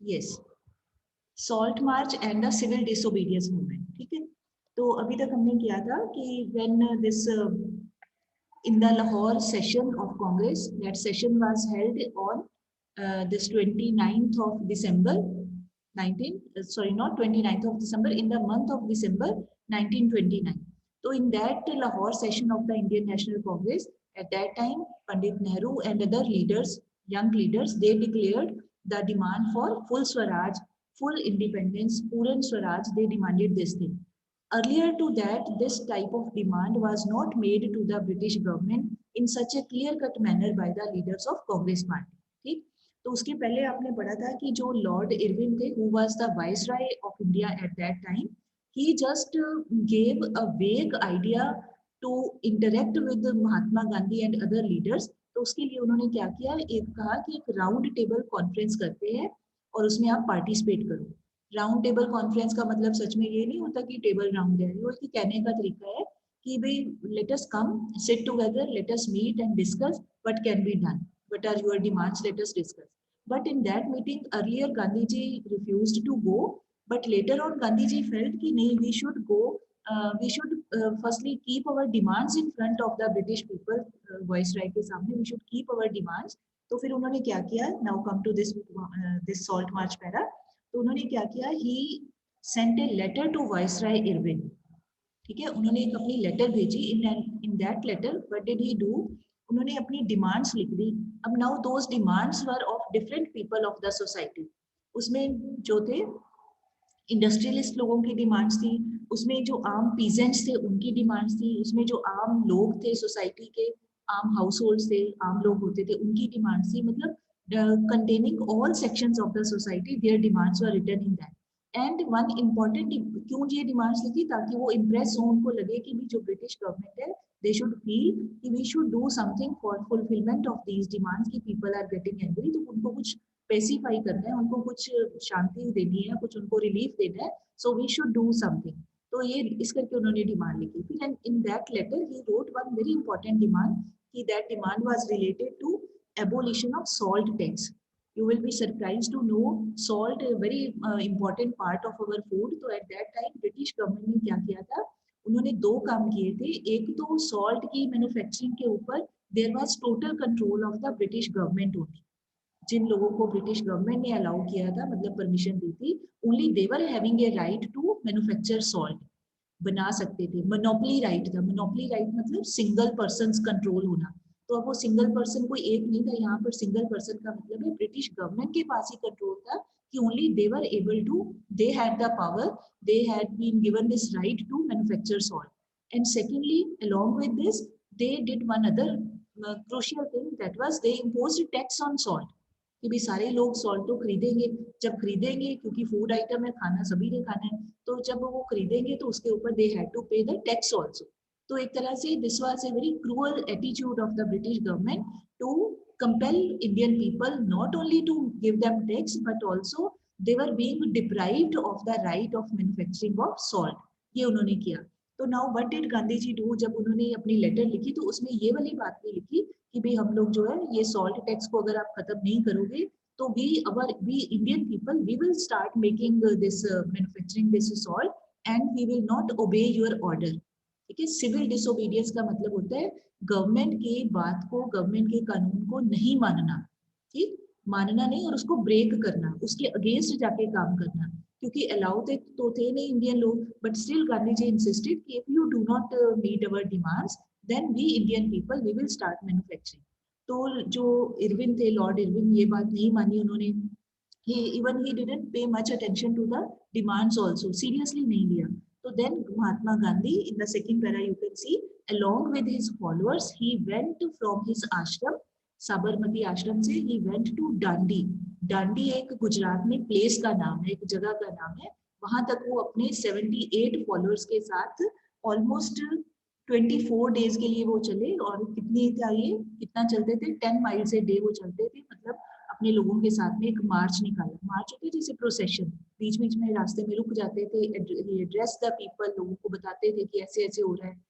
Yes, salt march and the civil disobedience movement. ठीक है, तो अभी तक हमने किया था कि when this in the Lahore session of Congress, that session was held on this 29th of December 19 sorry not 29th of December, in the month of December 1929. So in that Lahore session of the Indian National Congress, at that time Pandit Nehru and other leaders, young leaders, they declared the demand for full Swaraj, full independence, Puran Swaraj. They demanded this thing. Earlier to that, this type of demand was not made to the British government in such a clear-cut manner by the leaders of Congress party. ठीक, तो उसके पहले आपने पढ़ा था कि जो Lord Irwin थे, who was the viceroy of India at that time, he just gave a vague idea to interact with Mahatma Gandhi and other leaders. तो उसके लिए उन्होंने क्या किया, एक कहा कि एक राउंड टेबल कॉन्फ्रेंस करते हैं और उसमें आप पार्टिसिपेट करो। राउंड टेबल कॉन्फ्रेंस का मतलब सच में ये नहीं होता कि टेबल राउंड है, वो इसके कहने का तरीका है कि भाई let us come sit together, let us meet and discuss what can be done, what are your demands, let us discuss. But in that meeting earlier Gandhi ji refused to go, but later on Gandhi ji felt कि नहीं, we should go, we should firstly keep our demands in front of the British people, viceroy के सामने वी शुड कीप अवर डिमांड्स। तो फिर उन्होंने क्या किया, now come to this salt march para. तो उन्होंने क्या किया, he sent a letter to viceroy Irwin. ठीक है, उन्होंने एक अपनी लेटर भेजी। In that letter what did he do, उन्होंने अपनी डिमांड्स लिख दी। अब now those demands were of different people of the society. उसमें जो थे इंडस्ट्रियलिस्ट लोगों की डिमांड्स थी, उसमें जो आम पीजेंट्स थे उनकी डिमांड्स थी, उसमें जो आम लोग थे सोसाइटी के, आम हाउस होल्ड थे, आम लोग होते थे, उनकी डिमांड्स थी। मतलब containing all sections of the society, their demands were written in that. And one important, क्यों ये डिमांड्स लिखी, ताकि वो इम्प्रेस हो, उनको लगे कि भी जो ब्रिटिश गवर्नमेंट है, दे शुड फील कि we should do something for fulfilment of these demands, कि पीपल आर गेटिंग एंग्री, तो उनको कुछ स्पेसिफाई करना है, उनको कुछ शांति देनी है, कुछ उनको रिलीफ देना है, so we should do something. तो ये इस करके उन्होंने डिमांड लिखी। फिर in that letter he wrote one very important demand, कि that demand was related to abolition of salt tax. You will be surprised to know salt a very important part of our food. तो at that time British government ने क्या किया था, उन्होंने दो काम किए थे। एक तो salt की मैन्युफैक्चरिंग के ऊपर there was total control of the British government only. जिन लोगों को ब्रिटिश गवर्नमेंट ने अलाउ किया था, मतलब परमिशन दी थी, only they were having a right to manufacture salt, बना सकते थे। मोनोपोली राइट था। मोनोपोली राइट मतलब सिंगल पर्सन कंट्रोल होना। तो अब वो सिंगल पर्सन कोई एक नहीं था, यहाँ पर सिंगल पर्सन का मतलब है ब्रिटिश गवर्नमेंट के पास ही कंट्रोल था, कि only they were able to, they had the power, they had been given this right to manufacture salt. And secondly along with this they did one other crucial thing, that was they imposed tax on salt, कि भी सारे लोग salt तो खरीदेंगे। जब खरीदेंगे, क्योंकि food item है, खाना सभी ने खाना है, तो जब वो खरीदेंगे तो उसके ऊपर they had to pay the tax also. तो एक तरह से this was a very cruel attitude of the British government to compel Indian people not only to give them tax but also they were being deprived of the right of manufacturing of salt। ये उन्होंने किया। तो now what did Gandhi ji do, जब उन्होंने अपनी letter लिखी तो उसमें ये वाली बात नहीं लिखी कि भाई हम लोग जो है ये सॉल्ट टैक्स को अगर आप खत्म नहीं करोगे तो we Indian people we will start making this manufacturing this salt and we will not obey your order. ठीक है, सिविल डिसोबीडियंस का मतलब होता है गवर्नमेंट की बात को, गवर्नमेंट के कानून को नहीं मानना। ठीक, मानना नहीं और उसको ब्रेक करना, उसके अगेंस्ट जाके काम करना। क्योंकि अलाउ तो थे नहीं इंडियन लोग, but still Gandhi ji insisted कि if you do not meet our demands then we Indian people we will start manufacturing. तो जो इरविन थे, लॉर्ड इरविन, ये बात नहीं मानी उन्होंने। he didn't pay much attention to the demands also, seriously नहीं लिया। तो then Mahatma Gandhi, in the second para you can see, along with his followers he went from his ashram, Sabarmati आश्रम से he went to डांडी। डांडी एक गुजरात में place का नाम है, एक जगह का नाम है। वहां तक वो अपने 78 फॉलोअर्स के साथ ऑलमोस्ट 24 डेज के लिए वो चले। और कितनी था ये, कितना चलते थे, 10 माइल्स ए डे वो चलते थे। मतलब अपने लोगों के साथ में एक मार्च निकाला। मार्च होती है जैसे प्रोसेशन, बीच बीच में रास्ते में रुक जाते थे, एड्रेस द पीपल, लोगों को बताते थे कि ऐसे ऐसे हो रहा है,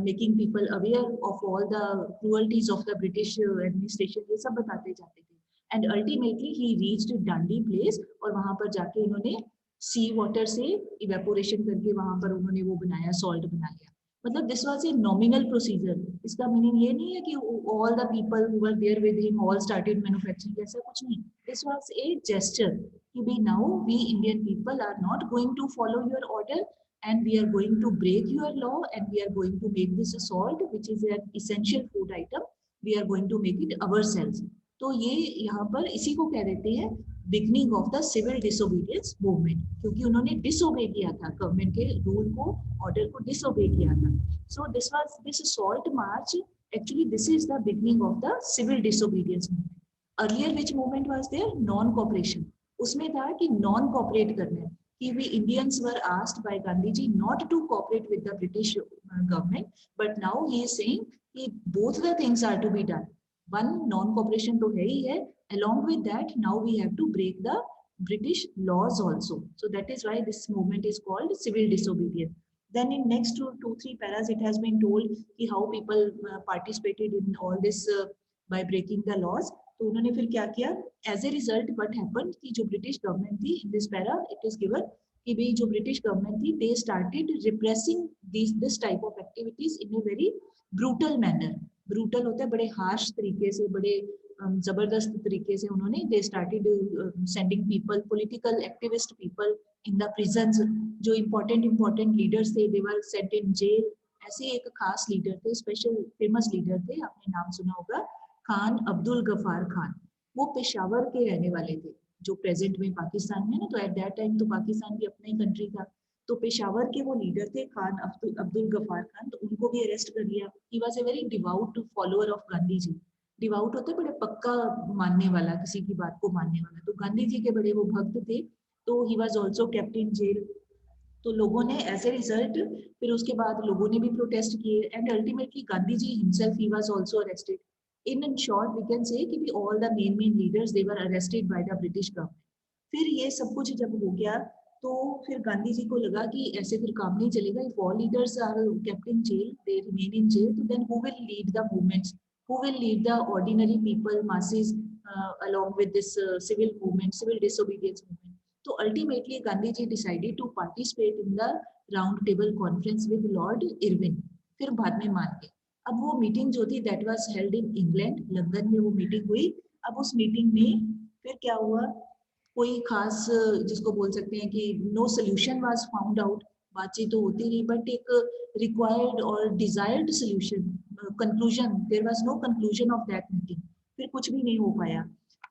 making people aware of all the cruelties of the British administration, ये सब बताते जाते थे। And ultimately he reached Dandi place, और वहां पर जाके उन्होंने सी वाटर से इवेपोरेशन करके वहां पर उन्होंने वो बनाया, सॉल्ट बना लिया। मतलब this was a nominal procedure. इसका मीनिंग ये नहीं है कि all the people who were there with him all started manufacturing, ऐसा कुछ नहीं। दिस वाज ए जेस्चर कि भी now we Indian people are not going to follow your order and we are going to break your law and we are going to make this a salt which is an essential food item, we are going to make it ourselves। तो ये यहाँ पर इसी को कह देते हैं beginning of the civil disobedience movement, क्योंकि उन्होंने डिसोबे किया था गवर्नमेंट के रूल को, ऑर्डर को डिसोबे किया था। So this was this salt march, actually this is the beginning of the civil disobedience movement. Earlier which movement was there, non cooperation. उसमें था कि नॉन कॉपरेट करना है, कि we Indians were asked by Gandhi ji not to cooperate with the British government, but now he is saying कि both the things are to be done। One non-cooperation तो है ही है, along with that now we have to break the British laws also। So that is why this movement is called civil disobedience। Then in next two three paras it has been told कि how people participated in all this by breaking the laws। तो उन्होंने फिर क्या किया, as a result what happened कि जो British government थी, in this para it is given कि भाई जो ब्रिटिश गवर्नमेंट थी they started repressing this type of activities in a very brutal manner. Brutal होता है बड़े हार्श तरीके से, बड़े जबरदस्त तरीके से उन्होंने they started sending people, political activist people in the prisons. जो इंपॉर्टेंट लीडर्स थे दे वर सेंट इन जेल। ऐसे एक खास लीडर थे, स्पेशल फेमस लीडर थे, आपने नाम सुना होगा, खान अब्दुल गफार खान। वो पेशावर के रहने वाले थे, जो प्रेजेंट में पाकिस्तान में ना, तो एट दैट टाइम तो पाकिस्तान भी अपना ही कंट्री था। तो पेशावर के वो लीडर थे खान अब्दुल गफार खान, तो उनको भी अरेस्ट कर लिया। He was a very devout follower of Gandhi ji. Devout होते बड़े पक्का मानने वाला, किसी की बात को मानने वाला, तो गांधी जी के बड़े वो भक्त थे। तो he was also kept in jail. तो लोगों ने एज ए रिजल्ट फिर उसके बाद लोगों ने भी प्रोटेस्ट किए and ultimately Gandhi ji himself he was also arrested. in short we can say कि all the main leaders they were arrested by the British government। फिर ये सब कुछ जब हो गया तो फिर गांधी जी को लगा कि ऐसे फिर काम नहीं चलेगा, if all leaders are kept in jail, they remain in jail, तो then who will lead the movements, who will lead the ordinary people masses along with this civil movement, civil disobedience movement। तो ultimately Gandhi ji decided to participate in the round table conference with Lord Irwin। फिर बाद में मान गए। अब वो meeting जो थी that was held in England, London में वो मीटिंग हुई। अब उस मीटिंग में फिर क्या हुआ, कोई खास जिसको बोल सकते हैं कि no solution was found out. बातचीत तो होती रही बट एक रिक्वायर्ड और desired solution, conclusion, there was no conclusion of that meeting. फिर कुछ भी नहीं हो पाया।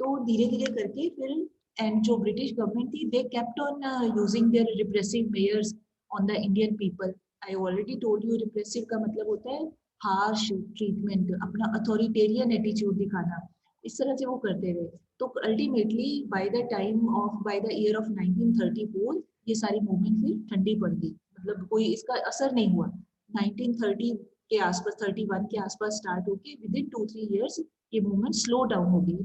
तो धीरे धीरे करके फिर एंड जो ब्रिटिश गवर्नमेंट थी they kept on using their repressive measures on the Indian people. I already told you repressive का मतलब होता है हार्श ट्रीटमेंट, अपना अथॉरिटेरियन एटीट्यूड दिखाना, इस तरह से वो करते रहे। तो ultimately by the time of by the year of 1934 ये सारी मूवमेंट फिर ठंडी पड़ गई, मतलब कोई इसका असर नहीं हुआ। 1930 के आसपास, 31 के आसपास स्टार्ट होके विद इन 2-3 इयर्स ये मूवमेंट स्लो डाउन हो गई।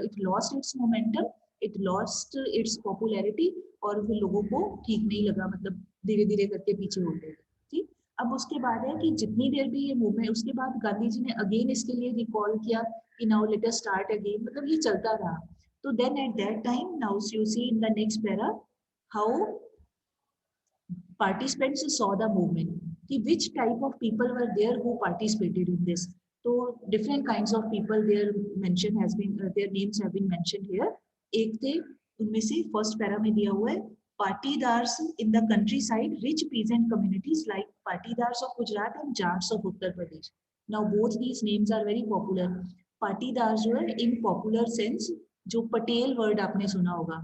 It lost its momentum, it lost its popularity, और फिर लोगों को ठीक नहीं लगा, मतलब धीरे धीरे करके पीछे हो गए। ठीक, अब उसके बाद है कि जितनी देर भी ये मूवमेंट, उसके बाद गांधी जी ने अगेन इसके लिए रिकॉल किया कि now let us start again, मतलब ये चलता रहा। तो then at that time now you see in the next para how participants saw the movement, कि which type of people were there who participated in this। तो different kinds of people their mention has been their names have been mentioned here। एक थे उनमें से first para में दिया हुआ है Patidars in the countryside rich peasant communities like Patidars of Gujarat and Jats of Uttar Pradesh. Now both these names are very popular. Patidar जो है इन पॉपुलर सेंस, जो पटेल वर्ड आपने सुना होगा,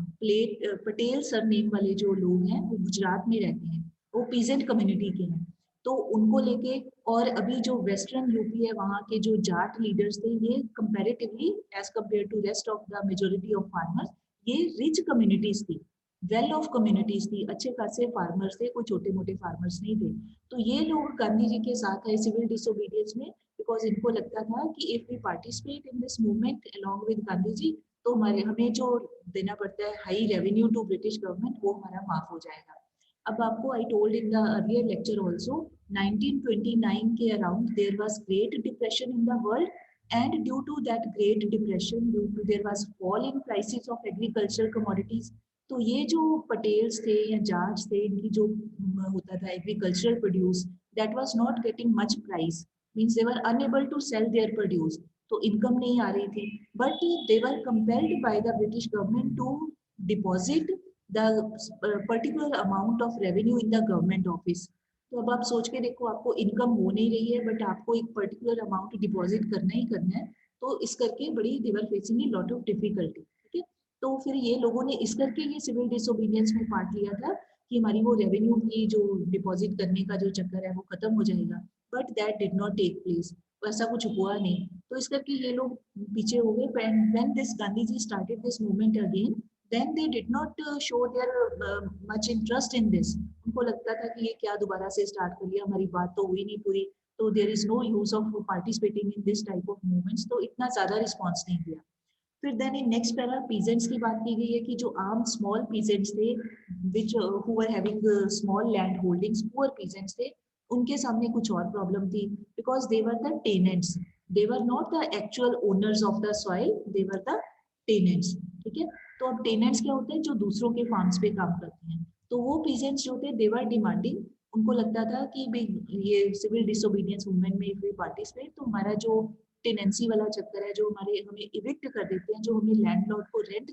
पटेल सरनेम वाले जो लोग हैं वो गुजरात में रहते हैं, वो पीजेंट कम्युनिटी के हैं। तो उनको लेके, और अभी जो वेस्टर्न यूपी है वहाँ के जो जाट लीडर्स थे ये comparatively as compare to rest of the majority of farmers ये रिच कम्युनिटीज थी, वेल ऑफ कम्युनिटीज थी, अच्छे खासे फार्मर्स थे, कोई छोटे मोटे फार्मर्स नहीं थे। तो ये लोग गांधी जी के साथ है सिविल डिसोबीडियंस में, बिकॉज इनको लगता था कि if we participate in this movement along with Gandhi ji तो हमारे हमें जो देना पड़ता है high revenue to British government वो हमारा माफ हो जाएगा। अब आपको I told in the earlier lecture also 1929 के around there was great depression in the world. and due to that great depression, due to there was fall in prices of agricultural commodities, तो ये जो पटेल्स थे या जाट्स थे, इनकी जो होता था agricultural produce, that was not getting much price, means they were unable to sell their produce, तो इनकम नहीं आ रही थी, but they were compelled by the British government to deposit the particular amount of revenue in the government office. तो अब आप सोच के देखो, आपको इनकम हो नहीं रही है बट आपको एक पर्टिकुलर अमाउंट डिपॉजिट करना ही करना है, तो इस करके बड़ी they were facing a lot of difficulty. ठीक है, तो फिर ये लोगों ने इस करके ये सिविल डिसोबीडियंस में पार्ट लिया था कि हमारी वो रेवेन्यू की जो डिपॉजिट करने का जो चक्कर है वो खत्म हो जाएगा, but that did not take place, वैसा कुछ हुआ नहीं, तो इस करके ये लोग पीछे हो गए। When this Gandhi ji started this movement again, then they did not show their much interest in this, उनको लगता था कि ये क्या दोबारा से स्टार्ट कर लिया, हमारी बात तो हुई नहीं पूरी, तो there is no use of participating in this type of movements, तो इतना ज्यादा रिस्पॉन्स नहीं दिया। फिर then in next para peasants की बात की गई है कि जो आम स्मॉल पीजेंट्स थे, which who were having small land holdings, poor peasants थे, उनके सामने कुछ और प्रॉब्लम थी, because they were the tenants, they were not the actual owners of the soil, they were the tenants. ठीक है, तो अब टेनेंट्स क्या होते हैं, जो दूसरों के फार्म्स पे काम करते हैं, तो वो पीजेंट्स जो थे दे वर डिमांडिंग, उनको लगता था कि ये सिविल डिसोबीडियंस मूवमेंट में कोई पार्टिसिपेट, तो हमारा जो टेनेंसी वाला चक्कर है, जो हमारे हमें इविक्ट कर देते हैं, जो हमें लैंडलॉर्ड को रेंट